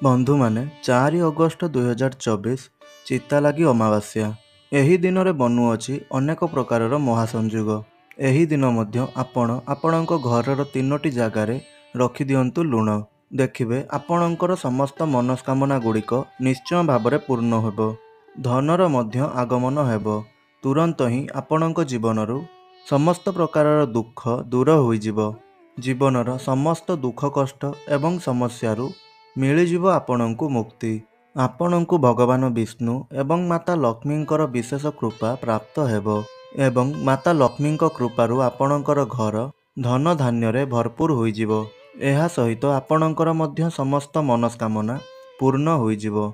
बंधु माने 4 अगस्ट 2024 चिता लगी अमावास्या। एही दिन रे बनुअछि अनेक प्रकारर महासंयोग। एही दिन मध्य आपणक घरर 3टी जगार रखि दियंतु लुण। देखिबे आपणकर समस्त मनस्कामना गुड़िक निश्चय भावरे पूर्ण हेबो। धनर मध्य आगमन हेबो। तुरंत ही आपणक जीवनरु समस्त प्रकारर दुख दूर होइजिबो। जीवनर समस्त दुख कष्ट एवं समस्यारु मिलिजिबो आपणंकु मुक्ति। आपणंकु भगवान विष्णु एवं माता लक्ष्मींकर विशेष कृपा प्राप्त हेबो एवं माता लक्ष्मींक कृपारु आपणंकर घर धन धान्य भरपूर होइजिबो। एहा सहित आपणंकर मध्य समस्त मनस्कामना पूर्ण होइजिबो।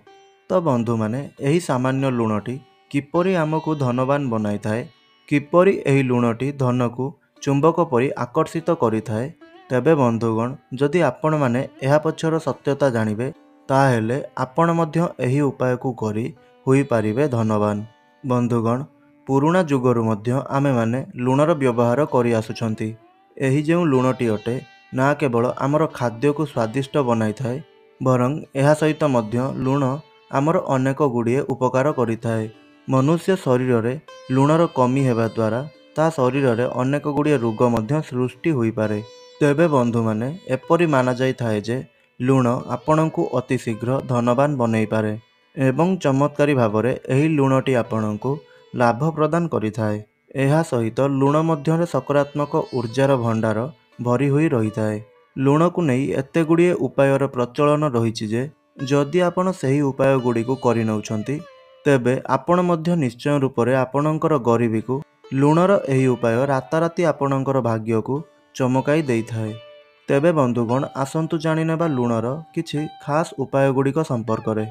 तो बंधु माने एही सामान्य लुणटी किपरि आमको धनवान बनाई थाए, किपरि एही लुणटी धनकु चुंबक परि आकर्षित करि थाए, तेबे बंधुगण जदि आपण माने एहा पछर सत्यता जानिबे ताहेले आपण मध्य एही उपाय को करी होई पारिबे धनवान। बंधुगण पुराणा जुगरु मध्य आमे माने लुणर व्यवहार करि आसुछंती। एही जेउ लुणटी अटे ना केवल आमर खाद्य को स्वादिष्ट बनाई थाए बरं एहा सहित मध्य लुण आमर अनेक गुड़िए उपकार करि थाए। मनुष्य शरीर रे लुणर कमी हेबा द्वारा ता शरीर रे अनेक गुड़िए रोग मध्य सृष्टि होई पारे। तेबे बंधु माने एपरि माना जाई थाए जे लुण आपणंकु अति शीघ्र धनवान बनई पारे एवं चमत्कारी भावरे एही लुणटी आपणंकु लाभ प्रदान करि थाए। एहा सहित लुण मध्यरे सकारात्मक ऊर्जार भंडार भरी होई रही थाए। लुण को नहीं एते गुड़िए उपायर प्रचलन रहिछि जे जदि आपण सही उपाय गुड़ी को करि नउछंती तेबे आपण मध्य निश्चय रूपरे आपणंकर गरीबी को लुणर एही उपाय राताराती आपणंकर भाग्य को चमकाई देई थाए। तेबे बंधुगण आसंतु जानि नेबा लुणर किछि खास उपाय गुड़िक संपर्क रे।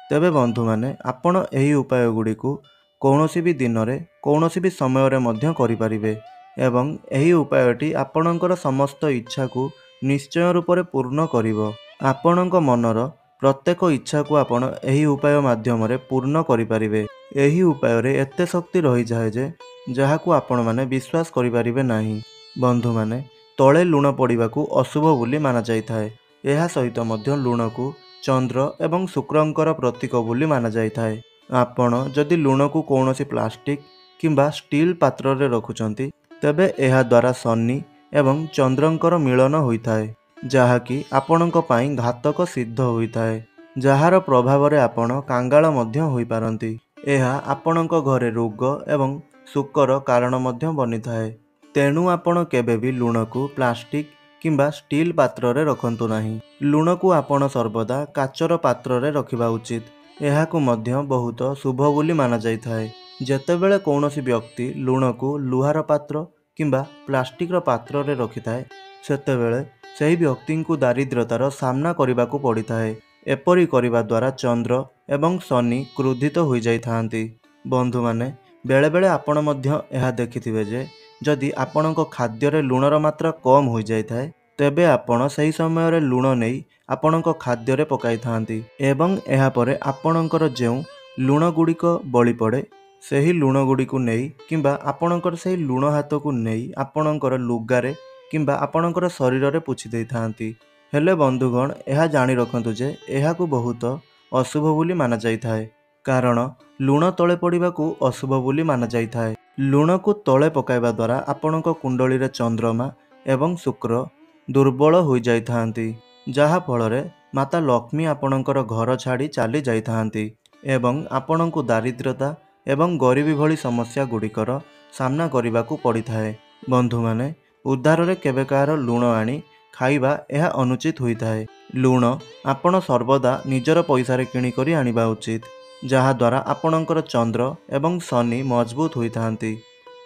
तेबे बंधु माने आपण एही उपाय गुड़िकु कौनसी भी दिन रे कौनसी भी समय रे मध्य करि परिबे एवं एही उपायटी आपणंकर समस्त इच्छा को निश्चय रूपरे पूर्ण करिवो। आपणंक मनर प्रत्येक इच्छा को आपण एही उपाय माध्यम रे पूर्ण करि परिबे। एही उपाय रे एते शक्ति रही जाए जे जहाकू आपण माने विश्वास करि परिबे नाही। बंधु माने तले लुण पड़िबाकू अशुभ बोली माना जाई थाए। एहा सहित मध्य लुण को चंद्र एवं शुक्रंकर प्रतीक बोली माना जाई थाए। आपण जदि लुण को कौनसी प्लास्टिक किंबा स्टील पात्र रे रखुचंती तेबे एहा द्वारा शनि एवं चंद्रंकर मिलन होइथाए जहाकी आपणक पई घातक सिद्ध होइथाए, जहार प्रभाव रे आपण कांगाल मध्य होई पारंती। एहा आपणक घरे रोग एवं शुकर कारण मध्य बनिथाए। तेणु आपण केबे भी लुण को प्लास्टिक किंबा स्टील पात्र रे रखंतु नाही। लुण को आपण सर्वदा काचर पात्र रे रखिबा उचित। एहाकू मध्य बहुत शुभ बोली माना जाई थाए। जेतेबेले कौनसी व्यक्ति लुण को लुहार पात्र किंबा प्लास्टिक रो पात्र रे रखिथाए सेतेबेले सही व्यक्ति को दारिद्रतार सामना करिबाकू पड़िथाए। एपरि करिबा द्वारा चंद्र एवं शनि क्रोधित होई जाई थांती। बंधु माने बेले बेले आपण मध्य एहा देखिथिबे जे जदि आपणक खाद्य रे लुणर मात्रा कम हो जाई थाए तेबे आपण सही समय रे लुण नेई आपणक खाद्य रे पकाई थांती एवं एहा परे आपणकर जेउ लुण गुड़िक बळी पड़े सही लुण गुड़िक नेई किंबा आपणकर सही लुण हाथ को नेई आपणकर लुगारे किंबा आपणकर शरीर रे पुछि देई थांती। हेले बंधुगण एहा जानि रखंतु जे एहाकू बहुत अशुभ बोली माना जाई थाए कारण लुण तले पड़िबाकू अशुभ बोली माना जाई थाए। लुण को तले पकाइबा द्वारा आपणक कुंडली रे चंद्रमा एवं शुक्र दुर्बल होई जाई थांती जहा फल रे माता लक्ष्मी आपणकर घर छाड़ी चली जाई थांती एवं आपणकू दारिद्रता एवं गरीबी भली समस्या गुड़िकर सामना करिबाकू पड़ी थाए। बंधु माने उद्धार रे केबे काହାର लुण आनी खाइबा एहा अनुचित होई थाए। लुण आपण सर्वदा निजर पैसा रे किणी करी आनिबा उचित जहा द्वारा आपणकर चंद्र एवं शनि मजबूत होई थांती।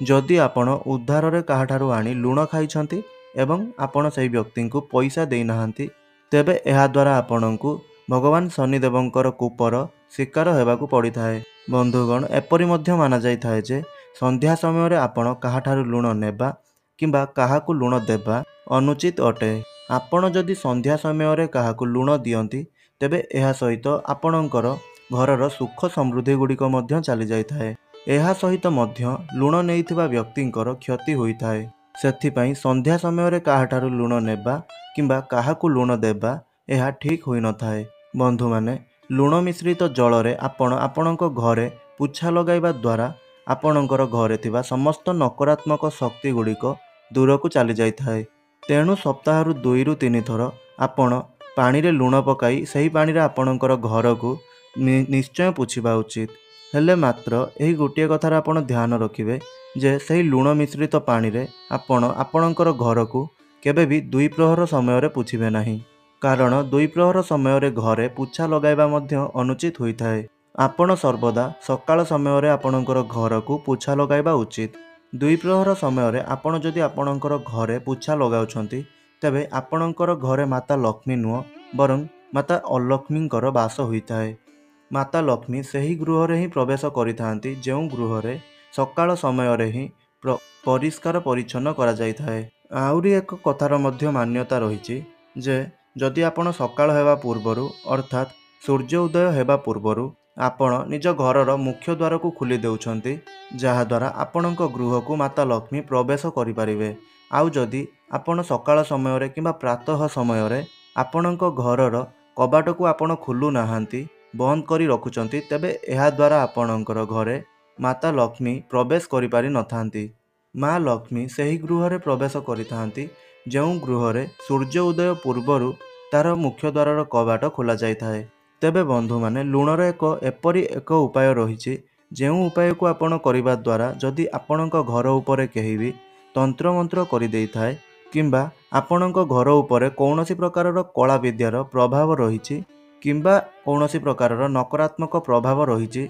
जदि आपण उद्धार रे काहाठारू आनी लुण खाइछंती एवं आपण सही व्यक्ति को पैसा देई नाहंती तेबे एहा द्वारा आपणंकु भगवान शनिदेवंकर कूपर शिकार हेबाकू पड़ी थाए। बंधुगण एपरि मध्य माना जाई थाए जे संध्या समय रे आपण काहाठारू लुण नेबा किंबा काहाकू लुण देबा अनुचित अटे। आपण जदि संध्या समय रे काहाकू लुण दियंती तेबे एहा सहित आपणंकर घरर सुख समृद्धि गुड़िक मध्य चली जाई थाए। एहा सहित मध्य लुण नेइथिबा व्यक्तिंकर क्षति होई थाए। सेथिपई संध्या समय रे काहाठारू लुण नेबा किंबा काहाकू लुण देबा एहा ठीक होई न थाए। ବନ୍ଧୁମାନେ, ଲୁଣ ମିଶ୍ରିତ ଜଳରେ ଆପଣ ଆପଣଙ୍କ ଘରେ ପୁଛା ଲଗାଇବା ଦ୍ୱାରା ଆପଣଙ୍କର ଘରେ ଥିବା ସମସ୍ତ ନକାରାତ୍ମକ ଶକ୍ତି ଗୁଡ଼ିକ ଦୂରକୁ ଚାଲିଯାଇଥାଏ। ତେଣୁ ସପ୍ତାହରୁ 2ରୁ 3 ଥର ଆପଣ ପାଣିରେ ଲୁଣ ପକାଇ ସେହି ପାଣିରେ ଆପଣଙ୍କର ଘରକୁ ନିଶ୍ଚୟ ପୋଛିବା ଉଚିତ। ହେଲେ ମାତ୍ର ଏହି ଗୋଟିଏ କଥାରେ ଆପଣ ଧ୍ୟାନ ରଖିବେ ଯେ ସେହି ଲୁଣ ମିଶ୍ରିତ ପାଣିରେ ଆପଣ ଆପଣଙ୍କର ଘରକୁ କେବେ ବି 2 ପ୍ରହର ସମୟରେ ପୋଛିବେ ନାହିଁ, କାରଣ 2 ପ୍ରହର ସମୟରେ ଘରେ ପୁଛା ଲଗାଇବା ମଧ୍ୟ ଅନୁଚିତ ହୋଇଥାଏ। ଆପଣ ସର୍ବଦା ସକାଳ ସମୟରେ ଆପଣଙ୍କର ଘରକୁ ପୁଛା ଲଗାଇବା ଉଚିତ। 2 ପ୍ରହର ସମୟରେ ଆପଣ ଯଦି ଆପଣଙ୍କର ଘରେ ପୁଛା ଲଗାଉଛନ୍ତି, ତେବେ ଆପଣଙ୍କର ଘରେ ମାତା ଲକ୍ଷ୍ମୀ ନୁହଁ ବରଂ ମାତା ଅଲକ୍ଷ୍ମୀଙ୍କର ବାସ ହୋଇଥାଏ। ମାତା ଲକ୍ଷ୍ମୀ ସେହି ଗୃହରେ ହିଁ ପ୍ରବେଶ କରିଥାନ୍ତି ଯେଉଁ ଗୃହରେ ସକାଳ ସମୟରେ ହିଁ ପରିଷ୍କାର ପରିଚ୍ଛନ୍ନ କରାଯାଇଥାଏ। ଆହୁରି ଏକ କଥାର ମଧ୍ୟ ମାନ୍ୟତା ରହିଛି ଯେ ଯଦି ଆପଣ ସକାଳ ହେବା ପୂର୍ବରୁ ଅର୍ଥାତ୍ ସୂର୍ଯ୍ୟ ଉଦୟ ହେବା ପୂର୍ବରୁ ଆପଣ ନିଜ ଘରର ମୁଖ୍ୟ ଦ୍ୱାରକୁ ଖୋଲି ଦେଉଛନ୍ତି, ଯାହାଦ୍ୱାରା ଆପଣଙ୍କ ଗୃହକୁ ମାତା ଲକ୍ଷ୍ମୀ ପ୍ରବେଶ କରିପାରିବେ। ଆଉ ଯଦି ଆପଣ ସକାଳ ସମୟରେ କିମ୍ବା ପ୍ରାତଃ ସମୟରେ ଆପଣଙ୍କ ଘରର କବାଟକୁ ଆପଣ ଖୋଲୁ ନାହାନ୍ତି, ବନ୍ଦ କରି ରଖୁଛନ୍ତି, ତେବେ ଏହାଦ୍ୱାରା ଆପଣଙ୍କର ଘରେ ମାତା ଲକ୍ଷ୍ମୀ ପ୍ରବେଶ କରିପାରିନଥାନ୍ତି। ମା ଲକ୍ଷ୍ମୀ ସେହି ଗୃହରେ ପ୍ରବେଶ କରିଥାନ୍ତି ଯେଉଁ ଗୃହରେ ସୂର୍ଯ୍ୟ ଉଦୟ ପୂର୍ବରୁ ତାର ମୁଖ୍ୟ ଦ୍ୱାରର କବାଟ ଖୋଲାଯାଇଥାଏ। ତେବେ ବନ୍ଧୁମାନେ, ଲୁଣର ଏପରି ଏକ ଉପାୟ ରହିଛି ଯେଉଁ ଉପାୟକୁ ଆପଣ କରିବା ଦ୍ୱାରା ଯଦି ଆପଣଙ୍କ ଘର ଉପରେ କେହି ବି ତନ୍ତ୍ରମନ୍ତ୍ର କରିଦେଇଥାଏ କିମ୍ବା ଆପଣଙ୍କ ଘର ଉପରେ କୌଣସି ପ୍ରକାରର କଳା ବିଦ୍ୟାର ପ୍ରଭାବ ରହିଛି କିମ୍ବା କୌଣସି ପ୍ରକାରର ନକାରାତ୍ମକ ପ୍ରଭାବ ରହିଛି,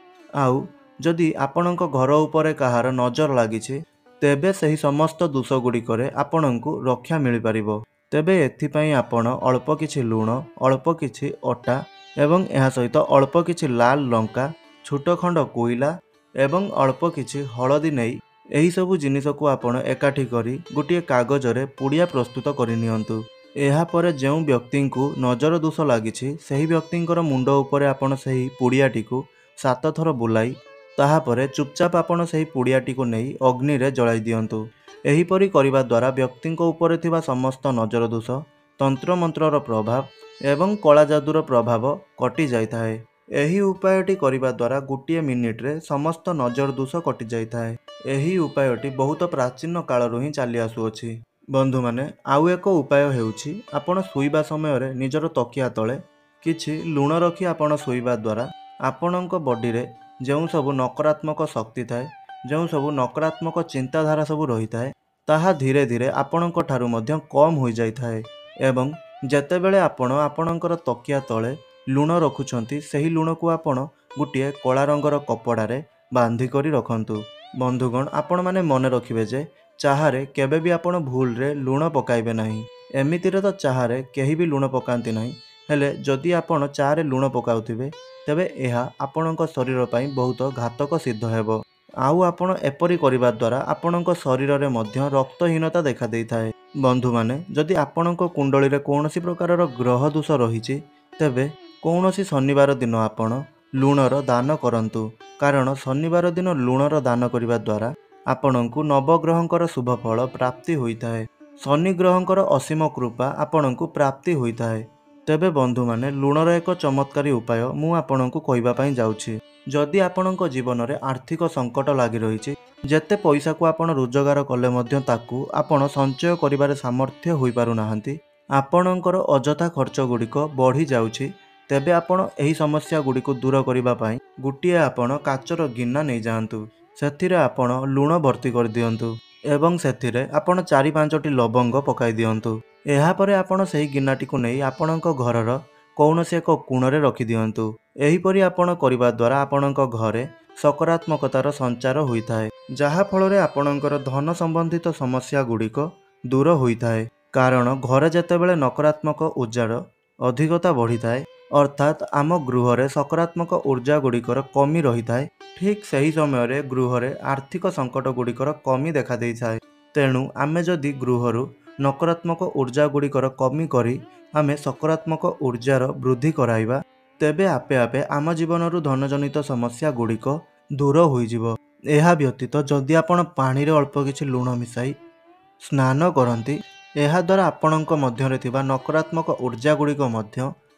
ଆଉ ଯଦି ଆପଣଙ୍କ ଘର ଉପରେ କାହାର ନଜର ଲାଗିଛି, ତେବେ ସେହି ସମସ୍ତ ଦୋଷ ଗୁଡ଼ିକରେ ଆପଣଙ୍କୁ ରକ୍ଷା ମିଳିପାରିବ। ତେବେ ଏଥିପାଇଁ ଆପଣ ଅଳ୍ପ କିଛି ଲୁଣ, ଅଳ୍ପ କିଛି ଅଟା ଏବଂ ଏହା ସହିତ ଅଳ୍ପ କିଛି ଲାଲ ଲଙ୍କା, ଛୋଟ ଖଣ୍ଡ କୋଇଲା ଏବଂ ଅଳ୍ପ କିଛି ହଳଦୀ ନେଇ ଏହିସବୁ ଜିନିଷକୁ ଆପଣ ଏକାଠି କରି ଗୋଟିଏ କାଗଜରେ ପୁଡ଼ିଆ ପ୍ରସ୍ତୁତ କରିନିଅନ୍ତୁ। ଏହାପରେ ଯେଉଁ ବ୍ୟକ୍ତିଙ୍କୁ ନଜର ଦୋଷ ଲାଗିଛି ସେହି ବ୍ୟକ୍ତିଙ୍କର ମୁଣ୍ଡ ଉପରେ ଆପଣ ସେହି ପୁଡ଼ିଆଟିକୁ 7 ଥର ବୁଲାଇ ତାହାପରେ ଚୁପଚାପ ଆପଣ ସେହି ପୁଡ଼ିଆଟିକୁ ନେଇ ଅଗ୍ନିରେ ଜଳାଇ ଦିଅନ୍ତୁ। ଏହିପରି କରିବା ଦ୍ୱାରା ବ୍ୟକ୍ତିଙ୍କ ଉପରେ ଥିବା ସମସ୍ତ ନଜର ଦୋଷ, ତନ୍ତ୍ରମନ୍ତ୍ରର ପ୍ରଭାବ ଏବଂ କଳା ଯାଦୁର ପ୍ରଭାବ କଟି ଯାଇଥାଏ। ଏହି ଉପାୟଟି କରିବା ଦ୍ୱାରା ଗୋଟିଏ ମିନିଟରେ ସମସ୍ତ ନଜର ଦୋଷ କଟିଯାଇଥାଏ। ଏହି ଉପାୟଟି ବହୁତ ପ୍ରାଚୀନ କାଳରୁ ହିଁ ଚାଲି ଆସୁଅଛି। ବନ୍ଧୁମାନେ, ଆଉ ଏକ ଉପାୟ ହେଉଛି ଆପଣ ଶୋଇବା ସମୟରେ ନିଜର ତକିଆ ତଳେ କିଛି ଲୁଣ ରଖି ଆପଣ ଶୋଇବା ଦ୍ୱାରା ଆପଣଙ୍କ ବଡ଼ିରେ ଯେଉଁ ସବୁ ନକାରାତ୍ମକ ଶକ୍ତି ଥାଏ, ଯେଉଁ ସବୁ ନକାରାତ୍ମକ ଚିନ୍ତାଧାରା ସବୁ ରହିଥାଏ, ତାହା ଧୀରେ ଧୀରେ ଆପଣଙ୍କ ଠାରୁ ମଧ୍ୟ କମ୍ ହୋଇଯାଇଥାଏ। ଏବଂ ଯେତେବେଳେ ଆପଣ ଆପଣଙ୍କର ତକିଆ ତଳେ ଲୁଣ ରଖୁଛନ୍ତି, ସେହି ଲୁଣକୁ ଆପଣ ଗୋଟିଏ କଳା ରଙ୍ଗର କପଡ଼ାରେ ବାନ୍ଧି କରି ରଖନ୍ତୁ। ବନ୍ଧୁଗଣ, ଆପଣମାନେ ମନେ ରଖିବେ ଯେ ଚାହାରେ କେବେ ବି ଆପଣ ଭୁଲରେ ଲୁଣ ପକାଇବେ ନାହିଁ। ଏମିତିରେ ତ ଚାହାରେ କେହି ବି ଲୁଣ ପକାନ୍ତି ନାହିଁ, ହେଲେ ଯଦି ଆପଣ ଚାରେ ଲୁଣ ପକାଉଥିବେ, ତେବେ ଏହା ଆପଣଙ୍କ ଶରୀର ପାଇଁ ବହୁତ ଘାତକ ସିଦ୍ଧ ହେବ। ଆଉ ଆପଣ ଏପରି କରିବା ଦ୍ୱାରା ଆପଣଙ୍କ ଶରୀରରେ ମଧ୍ୟ ରକ୍ତହୀନତା ଦେଖାଦେଇଥାଏ। ବନ୍ଧୁମାନେ, ଯଦି ଆପଣଙ୍କ କୁଣ୍ଡଳୀରେ କୌଣସି ପ୍ରକାରର ଗ୍ରହ ଦୋଷ ରହିଛି, ତେବେ କୌଣସି ଶନିବାର ଦିନ ଆପଣ ଲୁଣର ଦାନ କରନ୍ତୁ, କାରଣ ଶନିବାର ଦିନ ଲୁଣର ଦାନ କରିବା ଦ୍ୱାରା ଆପଣଙ୍କୁ ନବଗ୍ରହଙ୍କର ଶୁଭ ଫଳ ପ୍ରାପ୍ତି ହୋଇଥାଏ। ଶନି ଗ୍ରହଙ୍କର ଅସୀମ କୃପା ଆପଣଙ୍କୁ ପ୍ରାପ୍ତି ହୋଇଥାଏ। ତେବେ ବନ୍ଧୁମାନେ, ଲୁଣର ଏକ ଚମତ୍କାରୀ ଉପାୟ ମୁଁ ଆପଣଙ୍କୁ କହିବା ପାଇଁ ଯାଉଛି। ଯଦି ଆପଣଙ୍କ ଜୀବନରେ ଆର୍ଥିକ ସଙ୍କଟ ଲାଗି ରହିଛି, ଯେତେ ପଇସାକୁ ଆପଣ ରୋଜଗାର କଲେ ମଧ୍ୟ ତାକୁ ଆପଣ ସଞ୍ଚୟ କରିବାରେ ସାମର୍ଥ୍ୟ ହୋଇପାରୁନାହାନ୍ତି, ଆପଣଙ୍କର ଅଯଥା ଖର୍ଚ୍ଚ ଗୁଡ଼ିକ ବଢ଼ିଯାଉଛି, ତେବେ ଆପଣ ଏହି ସମସ୍ୟା ଗୁଡ଼ିକୁ ଦୂର କରିବା ପାଇଁ ଗୋଟିଏ ଆପଣ କାଚର ଗିନା ନେଇଯାଆନ୍ତୁ। ସେଥିରେ ଆପଣ ଲୁଣ ଭର୍ତ୍ତି କରିଦିଅନ୍ତୁ ଏବଂ ସେଥିରେ ଆପଣ 4-5ଟି ଲବଙ୍ଗ ପକାଇ ଦିଅନ୍ତୁ। ଏହାପରେ ଆପଣ ସେହି ଗିନାଟିକୁ ନେଇ ଆପଣଙ୍କ ଘରର କୌଣସି ଏକ କୋଣରେ ରଖିଦିଅନ୍ତୁ। ଏହିପରି ଆପଣ କରିବା ଦ୍ୱାରା ଆପଣଙ୍କ ଘରେ ସକାରାତ୍ମକତାର ସଞ୍ଚାର ହୋଇଥାଏ, ଯାହାଫଳରେ ଆପଣଙ୍କର ଧନ ସମ୍ବନ୍ଧିତ ସମସ୍ୟା ଗୁଡ଼ିକ ଦୂର ହୋଇଥାଏ। କାରଣ ଘରେ ଯେତେବେଳେ ନକାରାତ୍ମକ ଉର୍ଜାର ଅଧିକତା ବଢ଼ିଥାଏ, ଅର୍ଥାତ୍ ଆମ ଗୃହରେ ସକାରାତ୍ମକ ଉର୍ଜା ଗୁଡ଼ିକର କମି ରହିଥାଏ, ଠିକ୍ ସେହି ସମୟରେ ଗୃହରେ ଆର୍ଥିକ ସଙ୍କଟ ଗୁଡ଼ିକର କମି ଦେଖାଦେଇଥାଏ। ତେଣୁ ଆମେ ଯଦି ଗୃହରୁ ନକାରାତ୍ମକ ଉର୍ଜା ଗୁଡ଼ିକର କମି କରି ଆମେ ସକାରାତ୍ମକ ଉର୍ଜାର ବୃଦ୍ଧି କରାଇବା, ତେବେ ଆପେ ଆପେ ଆମ ଜୀବନରୁ ଧନଜନିତ ସମସ୍ୟା ଗୁଡ଼ିକ ଦୂର ହୋଇଯିବ। ଏହା ବ୍ୟତୀତ ଯଦି ଆପଣ ପାଣିରେ ଅଳ୍ପ କିଛି ଲୁଣ ମିଶାଇ ସ୍ନାନ କରନ୍ତି, ଏହାଦ୍ୱାରା ଆପଣଙ୍କ ମଧ୍ୟରେ ଥିବା ନକାରାତ୍ମକ ଉର୍ଜା ଗୁଡ଼ିକ ମଧ୍ୟ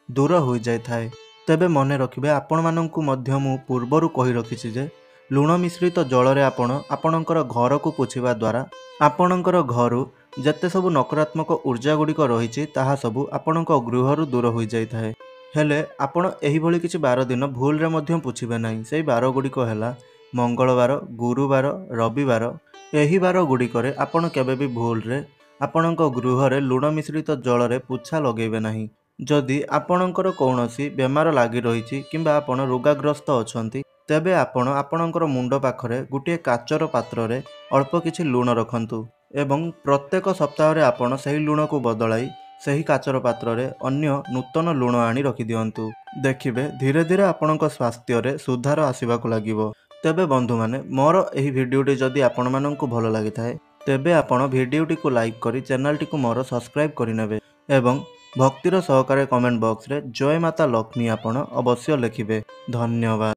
दूर हो जाए। तेबे मन रखिबे आपणमानंकु मध्य मु पूर्वरु कहि रखिछि जे लुण मिश्रित जल आपणकर घर को पोछिबा द्वारा आपणकर घरु जेते सबु नकारात्मक ऊर्जा गुड़िक रही ताहा सबु आपणक गृहरु दूर हो जाए। हेले आपण एही भली किछि बार दिन भूल रे मध्य पुछिबे नाही। सेही बार गुड़िक हैला मंगलवार, गुरुवार, रविवार। एही बार गुड़िकरे आपण केबे भी भूल रे आपणक गृह रे लुण मिश्रित जल रे पुछा लगेबे नाही। जदि आपणकर कौनसी बेमार लागी रही किंबा आपण रोगाग्रस्त अछंती तेबे आपण आपणकर मुंड पाखरे गोटे काचर पात्र रे अल्प किछि लुण रखंतु एवं प्रत्येक सप्ताह रे आपण सही लुण को बदलाई सही काचर पात्र रे अन्य नूतन लुण आनी रखि दियंतु। देखिबे धीरे धीरे आपणक स्वास्थ्य रे सुधार आसीबाकु लागिबो। तेबे बंधु माने मोर एही भिडियोटी जदि आपण माननकु भलो लागिथाए तेबे आपण भिडियोटी को लाइक करी चैनल टी को मोर सब्सक्राइब करिनेबे एवं भक्तिर सहकारे कमेंट बॉक्स रे जय माता लक्ष्मी आपण अवश्य लिखिबे। धन्यवाद।